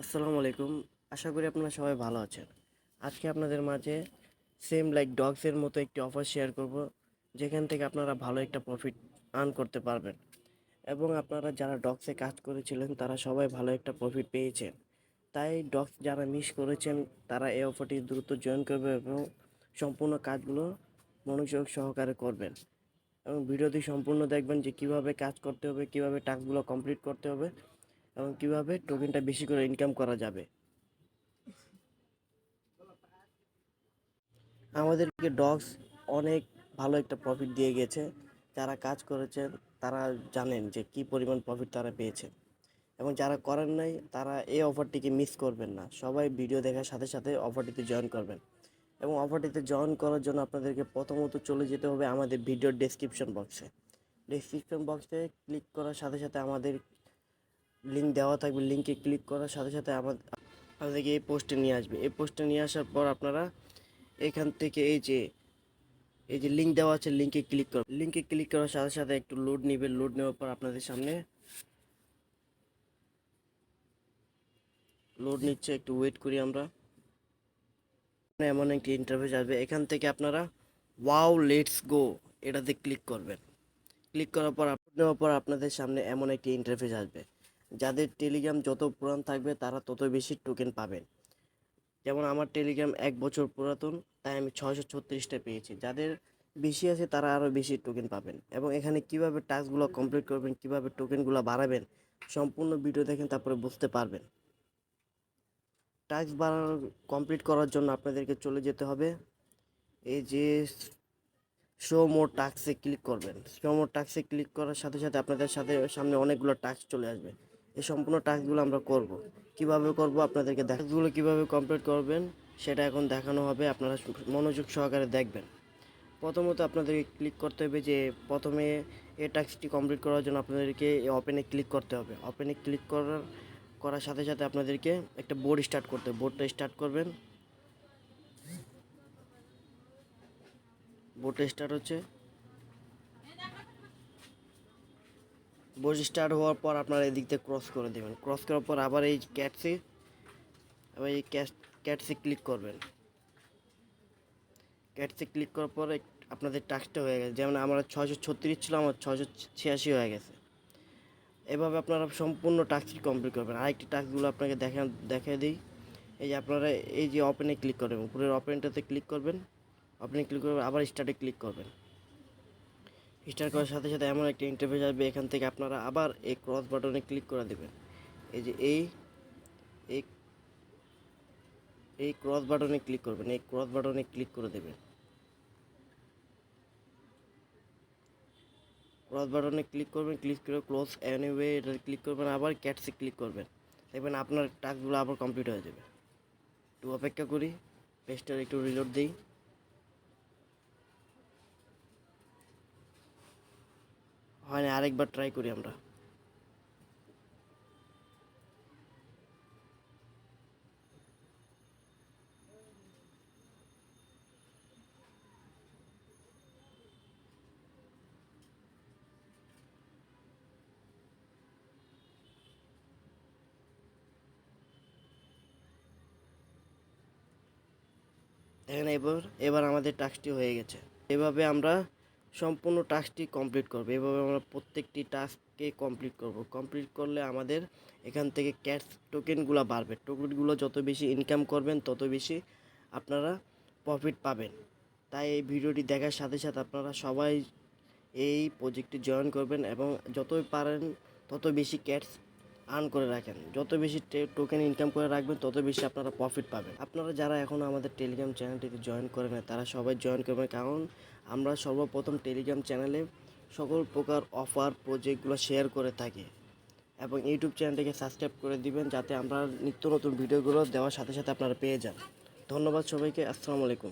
আসসালামু আলাইকুম। আশা করি আপনারা সবাই ভালো আছেন। আজকে আপনাদের মাঝে সেম লাইক ডগসের মতো একটি অফার শেয়ার করব, যেখান থেকে আপনারা ভালো একটা প্রফিট আর্ন করতে পারবেন। এবং আপনারা যারা ডগসে কাজ করেছিলেন তারা সবাই ভালো একটা প্রফিট পেয়েছেন। তাই ডগস যারা মিস করেছেন তারা এই অফারটি দ্রুত জয়েন করবে এবং সম্পূর্ণ কাজগুলো মনোযোগ সহকারে করবেন। এবং ভিডিওটি সম্পূর্ণ দেখবেন যে কিভাবে কাজ করতে হবে, কিভাবে টাস্কগুলো কমপ্লিট করতে হবে এবং কিভাবে টোকেনটা বেশি করে ইনকাম করা যাবে। আমাদেরকে ডগস অনেক ভালো একটা প্রফিট দিয়ে গেছে। যারা কাজ করেছেন তারা জানেন যে কি পরিমাণ প্রফিট তারা পেয়েছে, এবং যারা করেন নাই তারা এই অফারটিকে মিস করবেন না। সবাই ভিডিও দেখার সাথে সাথে অফারটিতে জয়েন করবেন। এবং অফারটিতে জয়েন করার জন্য আপনাদেরকে প্রথমত চলে যেতে হবে আমাদের ভিডিওর ডেসক্রিপশন বক্সে। ডেসক্রিপশন বক্সে ক্লিক করার সাথে সাথে আমাদের লিঙ্ক দেওয়া থাকবে। লিঙ্কে ক্লিক করার সাথে সাথে আমাদেরকে এই পোস্টে নিয়ে আসবে। এই পোস্টে নিয়ে আসার পর আপনারা এখান থেকে এই যে লিঙ্ক দেওয়া আছে, লিঙ্কে ক্লিক করুন। লিঙ্কে ক্লিক করার সাথে সাথে একটু লোড নেবে। লোড নেওয়ার পর আপনাদের সামনে লোড নিচ্ছে, একটু ওয়েট করি আমরা। এমন একটি ইন্টারফেস আসবে, এখান থেকে আপনারা ওয়াও লেটস গো এটাতে ক্লিক করবেন। ক্লিক করার পর আপলোড নেওয়ার পর আপনাদের সামনে এমন একটি ইন্টারফেস আসবে। যাদের টেলিগ্রাম যত পুরান থাকবে তারা তত বেশি টোকেন পাবেন। যেমন আমার টেলিগ্রাম 1 বছর পুরাতন, তাই আমি 636টা পেয়েছি। যাদের বেশি আছে তারা আরও বেশি টোকেন পাবেন। এবং এখানে কিভাবে টাস্কগুলো কমপ্লিট করবেন, কিভাবে টোকেনগুলো বাড়াবেন, সম্পূর্ণ ভিডিও দেখেন, তারপরে বুঝতে পারবেন। টাস্ক বাড়ানো কমপ্লিট করার জন্য আপনাদেরকে চলে যেতে হবে এই যে শো মোর টাস্কে ক্লিক করবেন। শো মোর টাস্কে ক্লিক করার সাথে সাথে আপনাদের সামনে অনেকগুলো টাস্ক চলে আসবে। এই সম্পূর্ণ টাস্কগুলো আমরা করব। কিভাবে করব আপনাদেরকে টাস্কগুলো কিভাবে কমপ্লিট করবেন সেটা এখন দেখানো হবে, আপনারা মনোযোগ সহকারে দেখবেন। প্রথমত আপনাদেরকে ক্লিক করতে হবে যে প্রথমে এই টাস্কটি কমপ্লিট করার জন্য আপনাদেরকে ওপেনে ক্লিক করতে হবে। ওপেনে ক্লিক করার সাথে সাথে আপনাদেরকে একটা বোর্ড স্টার্ট করতে হবে। বোর্ডটা স্টার্ট করবেন। বোর্ডটা স্টার্ট হচ্ছে। বোর্ড স্টার্ট হওয়ার পর আপনারা এদিক দিয়ে ক্রস করে দেবেন। ক্রস করার পর আবার এই আবার এই ক্যাটসে ক্লিক করবেন। ক্যাটসে ক্লিক করার পর আপনাদের টাস্কটা হয়ে গেছে। যেমন আমার 636 ছিল, আমার 686 হয়ে গেছে। এভাবে আপনারা সম্পূর্ণ টাস্কটি কমপ্লিট করবেন। আরেকটি টাস্কগুলো আপনাকে দেখিয়ে দিই। এই যে আপনারা এই যে ওপেনে ক্লিক করবেন, উপরের ওপেনটাতে ক্লিক করবেন। ওপেনে ক্লিক করবেন, আবার স্টার্টে ক্লিক করবেন। স্টার্ট করার সাথে সাথে এমন একটা ইন্টারফেস আসবে, এখান থেকে আপনারা আবার এই ক্রস বাটনে ক্লিক করে দেবেন। এই যে এই এই এই ক্রস বাটনে ক্লিক করবেন। এই ক্রস বাটনে ক্লিক করে দেবেন। ক্রস বাটনে ক্লিক করবেন। ক্লিক করে ক্লোজ এনিওয়ে এটা ক্লিক করবেন, আবার ক্যাটসে ক্লিক করবেন। দেখবেন আপনার টাস্কগুলো আবার কমপ্লিট হয়ে যাবে। একটু অপেক্ষা করি, পেজটার একটু রিলোড দিই। হয় না, আরেকবার ট্রাই করি আমরা। দেখেন এবার আমাদের টাস্কটি হয়ে গেছে। এভাবে আমরা সম্পূর্ণ টাস্কটি কমপ্লিট করব। এভাবে আমরা প্রত্যেকটি টাস্ককে কমপ্লিট করব। কমপ্লিট করলে আমাদের এখান থেকে ক্যাশ টোকেনগুলো বাড়বে। টোকেনগুলো যত বেশি ইনকাম করবেন তত বেশি আপনারা প্রফিট পাবেন। তাই এই ভিডিওটি দেখার সাথে সাথে আপনারা সবাই এই প্রজেক্টে জয়েন করবেন এবং যতই পারেন তত বেশি ক্যাশ আর্ন করে রাখেন। যত বেশি টোকেন ইনকাম করে রাখবেন তত বেশি আপনারা প্রফিট পাবেন। আপনারা যারা এখনও আমাদের টেলিগ্রাম চ্যানেলটিতে জয়েন করেন না তারা সবাই জয়েন করবেন, কারণ আমরা সর্বপ্রথম টেলিগ্রাম চ্যানেলে সকল প্রকার অফার প্রজেক্টগুলো শেয়ার করে থাকি। এবং ইউটিউব চ্যানেলটিকে সাবস্ক্রাইব করে দিবেন যাতে আমরা নিত্য নতুন ভিডিওগুলো দেওয়ার সাথে সাথে আপনারা পেয়ে যান। ধন্যবাদ সবাইকে। আসসালামু আলাইকুম।